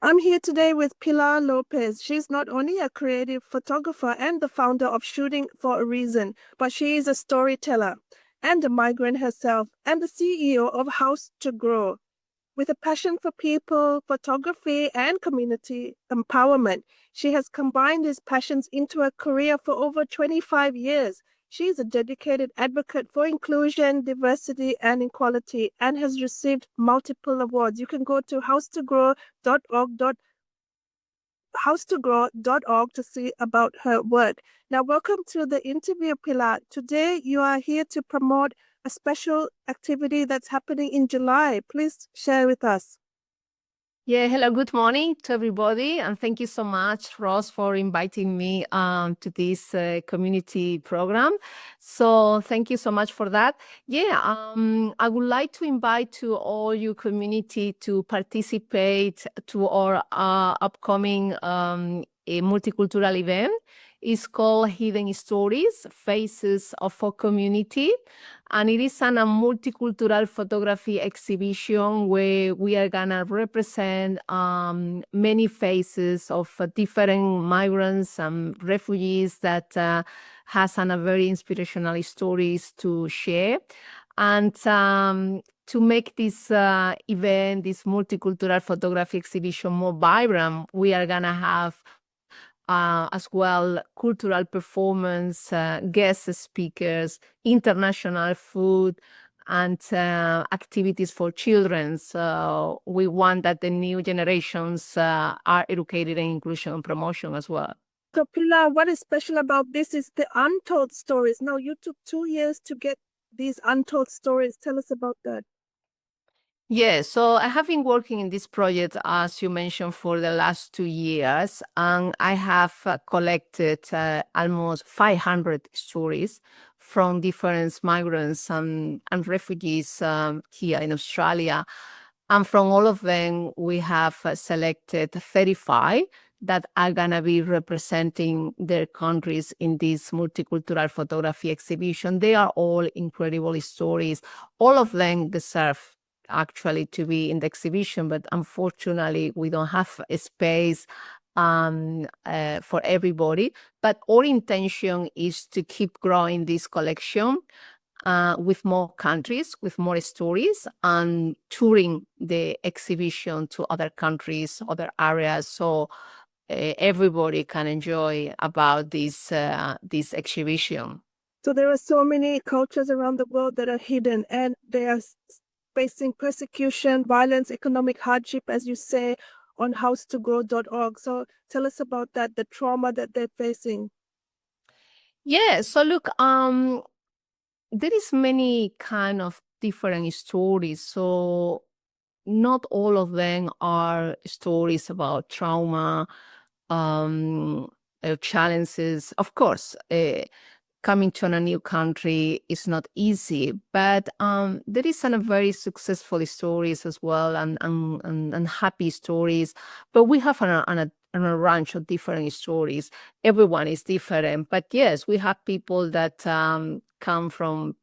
I'm here today with Pilar Lopez. She's not only a creative photographer and the founder of Shooting for a Reason, but she is a storyteller and a migrant herself and the CEO of House to Grow. With a passion for people, photography, and community empowerment, she has combined these passions into a career for over 25 years. She is a dedicated advocate for inclusion, diversity, and equality and has received multiple awards. You can go to housetogrow.org to see about her work. Now, welcome to the interview, Pilar. Today, you are here to promote a special activity that's happening in July. Please share with us. Yeah, hello, good morning to everybody. And thank you so much, Ross, for inviting me to this community program. So thank you so much for that. Yeah, I would like to invite to all your community to participate to our upcoming a multicultural event. It's called Hidden Stories, Faces of our Community. And it is a multicultural photography exhibition where we are gonna represent many faces of different migrants and refugees that has a very inspirational stories to share. And to make this event, this multicultural photography exhibition more vibrant, we are gonna have as well cultural performance, guest speakers, international food, and activities for children. So we want that the new generations are educated in inclusion and promotion as well. So, Pilar, what is special about this is the untold stories. Now, you took 2 years to get these untold stories. Tell us about that. Yeah, so I have been working in this project, as you mentioned, for the last 2 years, and I have collected almost 500 stories from different migrants and refugees here in Australia. And from all of them, we have selected 35 that are going to be representing their countries in this multicultural photography exhibition. They are all incredible stories. All of them deserve actually to be in the exhibition, but unfortunately we don't have a space for everybody. But our intention is to keep growing this collection with more countries, with more stories, and touring the exhibition to other countries, other areas, so everybody can enjoy about this exhibition. So, there are so many cultures around the world that are hidden and they are facing persecution, violence, economic hardship, as you say, on housetogrow.org. So, tell us about that, the trauma that they're facing. Yeah, so look, there is many kind of different stories. So not all of them are stories about trauma, um, challenges. Of course, coming to a new country is not easy, but there is some very successful stories as well, and happy stories. But we have a range of different stories. Everyone is different, but yes, we have people that come from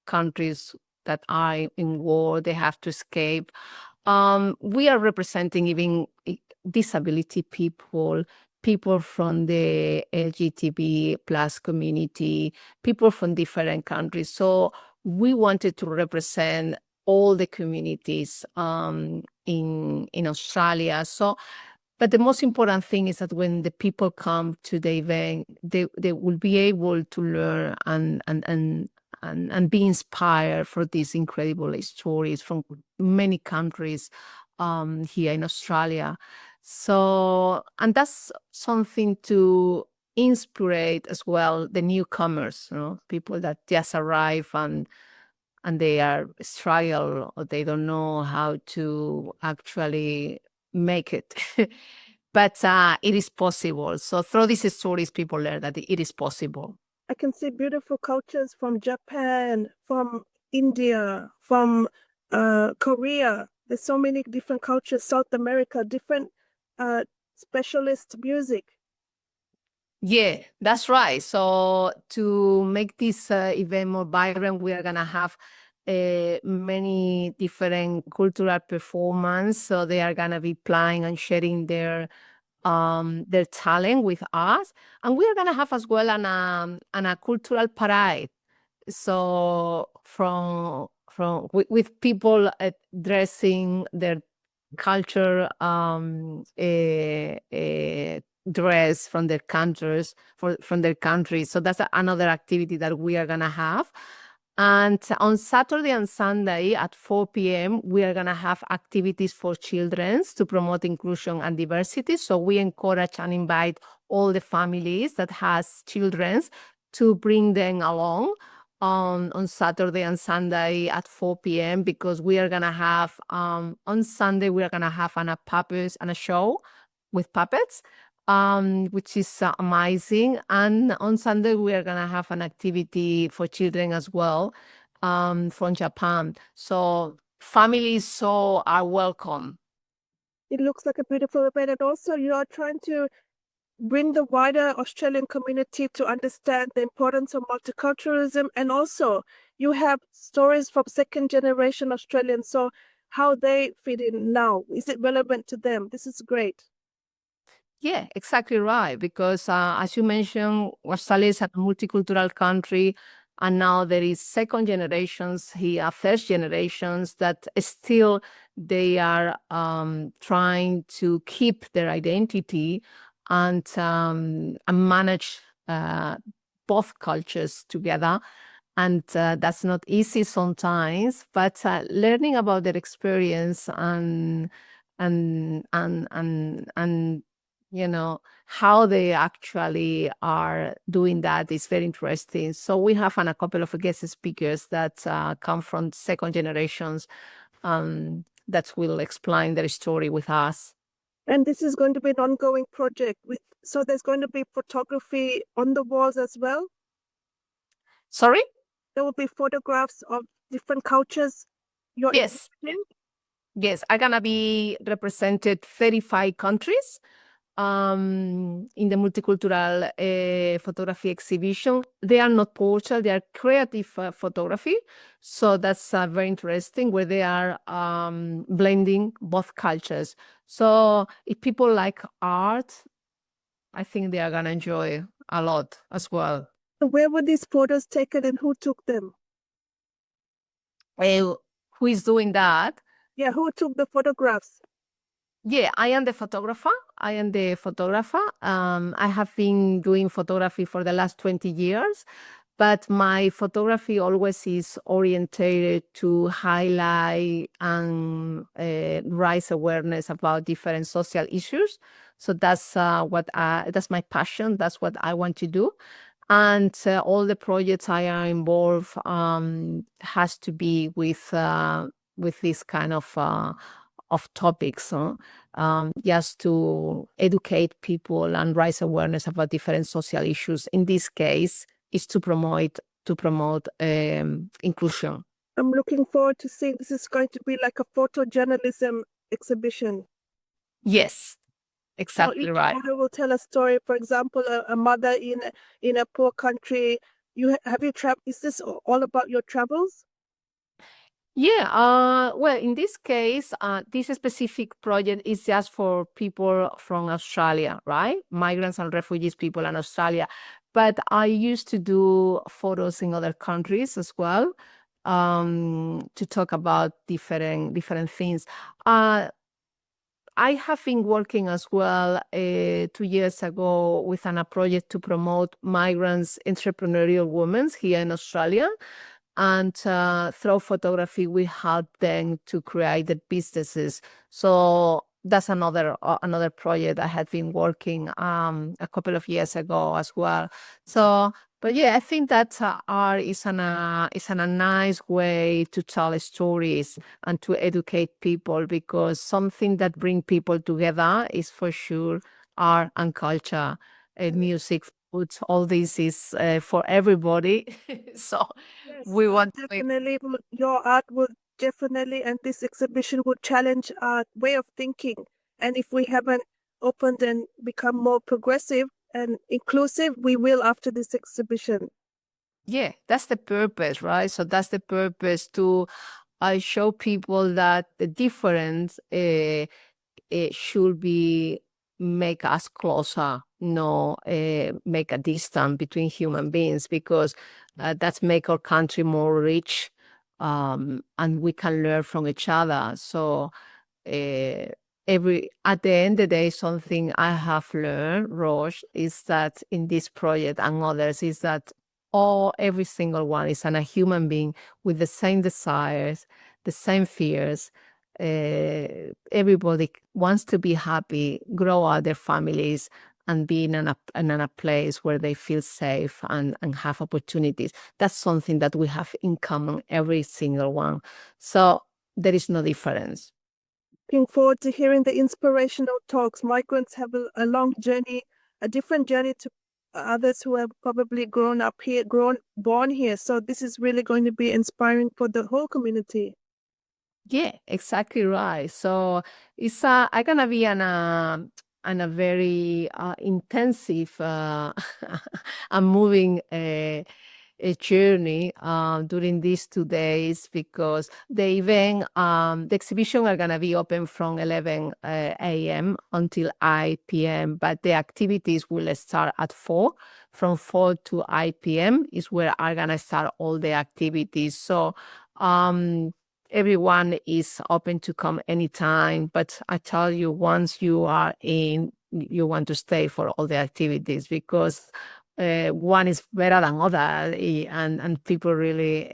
countries that are in war. They have to escape. We are representing even disability people, people from the LGTB plus community, people from different countries. So we wanted to represent all the communities in Australia. So, but the most important thing is that when the people come to the event, they will be able to learn and be inspired for these incredible stories from many countries here in Australia. So, and that's something to inspire as well the newcomers, people that just arrive and they are struggle or they don't know how to actually make it. But it is possible. So through these stories, people learn that it is possible. I can see beautiful cultures from Japan, from India, from Korea. There's so many different cultures, South America, different specialist music. Yeah, that's right. So to make this event more vibrant, we are gonna have many different cultural performance. So they are gonna be playing and sharing their talent with us, and we are gonna have as well an a cultural parade. So from with people dressing their culture dress from their countries from their countries. So that's another activity that we are gonna have. And on Saturday and Sunday at 4 p.m., we are gonna have activities for children to promote inclusion and diversity. So we encourage and invite all the families that has children to bring them along on Saturday and Sunday at 4 p.m. because we are gonna have on Sunday we are gonna have a puppets and a show with puppets, which is amazing. And on Sunday we are gonna have an activity for children as well, from Japan. So families so are welcome. It looks like a beautiful event, and also you are trying to bring the wider Australian community to understand the importance of multiculturalism, and also you have stories from second generation Australians, so how they fit in now. Is it relevant to them? This is great. Yeah, exactly right. Because as you mentioned, Australia is a multicultural country, and now there is second generations here, first generations that still they are trying to keep their identity and manage both cultures together. And that's not easy sometimes, but learning about their experience and how they actually are doing that is very interesting. So we have a couple of guest speakers that come from second generations that will explain their story with us. And this is going to be an ongoing project with, so there's going to be photography on the walls as well. Sorry? There will be photographs of different cultures you're Yes. exhibiting. Yes, are gonna be represented 35 countries in the multicultural photography exhibition. They are not portrait, they are creative photography. So that's very interesting where they are blending both cultures. So if people like art, I think they are going to enjoy a lot as well. Where were these photos taken and who took them? Who is doing that? Yeah, who took the photographs? Yeah, I am the photographer. I am the photographer. I have been doing photography for the last 20 years, but my photography always is orientated to highlight and raise awareness about different social issues. So that's my passion. That's what I want to do. And all the projects I am involved has to be with this kind of topics, just to educate people and raise awareness about different social issues. In this case, is to promote inclusion. I'm looking forward to seeing, this is going to be like a photojournalism exhibition. Yes, So exactly each right. photo will tell a story. For example, a mother in a poor country. Have you traveled? Is this all about your travels? Yeah, well, in this case, this specific project is just for people from Australia, right? Migrants and refugees people in Australia. But I used to do photos in other countries as well, to talk about different things. Uh, I have been working as well 2 years ago with a project to promote migrants entrepreneurial women here in Australia. And through photography, we help them to create the businesses. So that's another project I had been working a couple of years ago as well. So, but yeah, I think that art is a nice way to tell stories and to educate people, because something that bring people together is for sure art and culture, music, food. All this is for everybody. So Yes, we want to make. definitely. Your art will definitely, and this exhibition will challenge our way of thinking. And if we haven't opened and become more progressive and inclusive, we will after this exhibition. Yeah, that's the purpose, right? So that's the purpose to show people that the difference it should be make us closer, no make a distance between human beings, because that's make our country more rich, and we can learn from each other. So uh, every at the end of the day, something I have learned, Roche, is that in this project and others, is that every single one is a human being with the same desires, the same fears. Everybody wants to be happy, grow out their families, and be in a place where they feel safe and have opportunities. That's something that we have in common, every single one. So there is no difference. Looking forward to hearing the inspirational talks. Migrants have a long journey, a different journey to others who have probably grown up here, born here. So this is really going to be inspiring for the whole community. Yeah, exactly right. So it's gonna be an a very intensive and moving a journey during these 2 days, because the exhibition are gonna be open from 11 a.m. until 8 p.m. But the activities will start at 4. From 4 to 8 p.m. is where are gonna start all the activities. So um everyone is open to come anytime, but I tell you, once you are in, you want to stay for all the activities, because one is better than other, and people really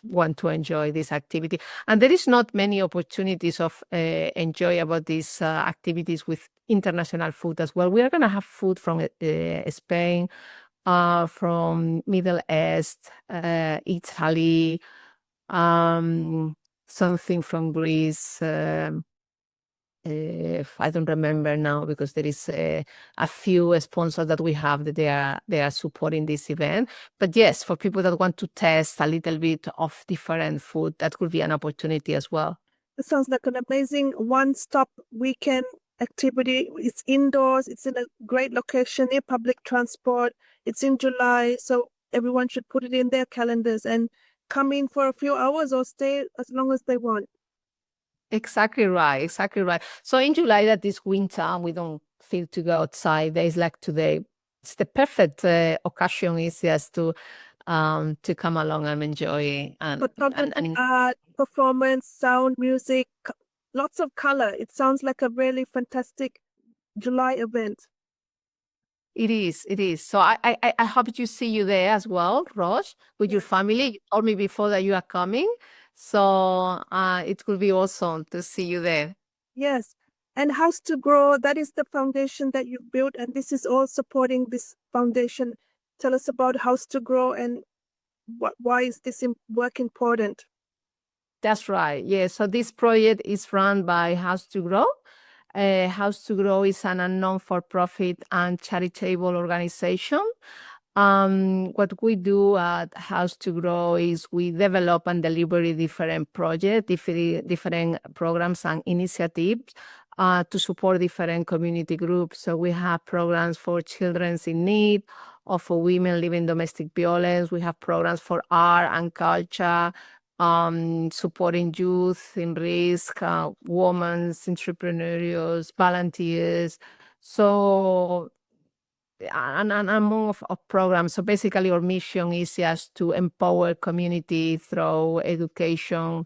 want to enjoy this activity. And there is not many opportunities of enjoy about these activities with international food as well. We are going to have food from Spain, from Middle East, Italy, um, something from Greece. I don't remember now, because there is a few sponsors that we have that they are supporting this event. But yes, for people that want to test a little bit of different food, that could be an opportunity as well. It sounds like an amazing one-stop weekend activity. It's indoors, it's in a great location near public transport. It's in July, so everyone should put it in their calendars and come in for a few hours or stay as long as they want. Exactly right. Exactly right. So in July, that is winter, we don't feel to go outside. Days like today, it's the perfect occasion is just to come along and enjoy and Photography, art, performance, sound, music, lots of color. It sounds like a really fantastic July event. it is. It is. So I hope to see you there as well, Roche, with your Yes. family. You told me before that you are coming, so it will be awesome to see you there. Yes. And House to Grow, that is the foundation that you built, and this is all supporting this foundation. Tell us about House to Grow and why is this work important? That's right. Yeah. So this project is run by House to Grow. House to Grow is a non-for-profit and charitable organization. What we do at House to Grow is we develop and deliver different projects, different programs and initiatives to support different community groups. So we have programs for children in need or for women living domestic violence. We have programs for art and culture, supporting youth in risk, women, entrepreneurs, volunteers. So and among of programs. So basically, our mission is just to empower community through education,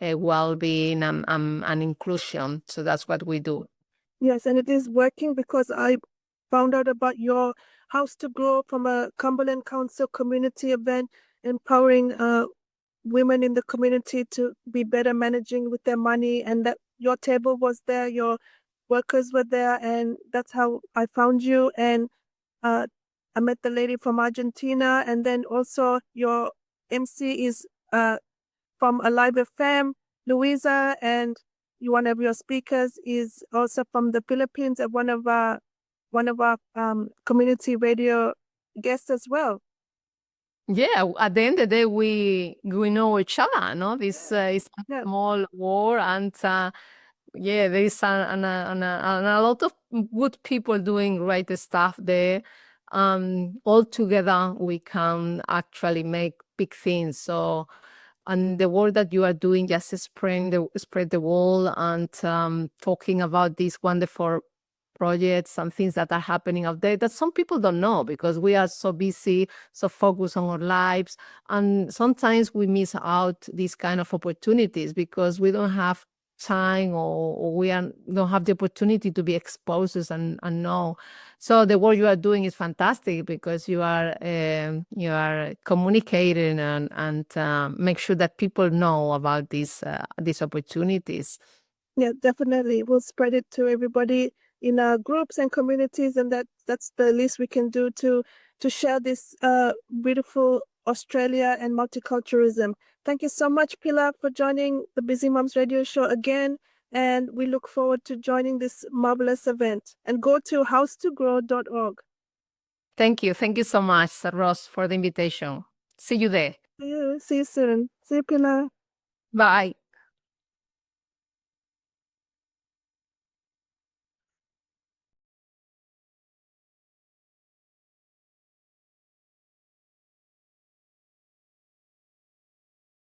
well-being, and inclusion. So that's what we do. Yes, and it is working because I found out about your House to Grow from a Cumberland Council community event, empowering women in the community to be better managing with their money, and that your table was there, your workers were there, and that's how I found you. And uh, I met the lady from Argentina, and then also your MC is from Alive FM, Louisa, and one of your speakers is also from the Philippines, and one of our community radio guests as well. Yeah, at the end of the day, we know each other. No, this is a Yeah. small war, and yeah, there is a lot of good people doing great stuff there. all together we can actually make big things. So, and the work that you are doing, just spread the word and talking about these wonderful projects and things that are happening out there that some people don't know because we are so busy, so focused on our lives. And sometimes we miss out these kind of opportunities because we don't have time or don't have the opportunity to be exposed and know. So the work you are doing is fantastic because you are communicating and make sure that people know about these opportunities. Yeah, definitely. We'll spread it to everybody in our groups and communities, and that's the least we can do to share this beautiful Australia and multiculturalism. Thank you so much, Pilar, for joining the Busy Moms Radio Show again, and we look forward to joining this marvelous event. And go to housetogrow.org. Thank you so much, Ross, for the invitation. See you there. See you soon. See you, Pilar. Bye.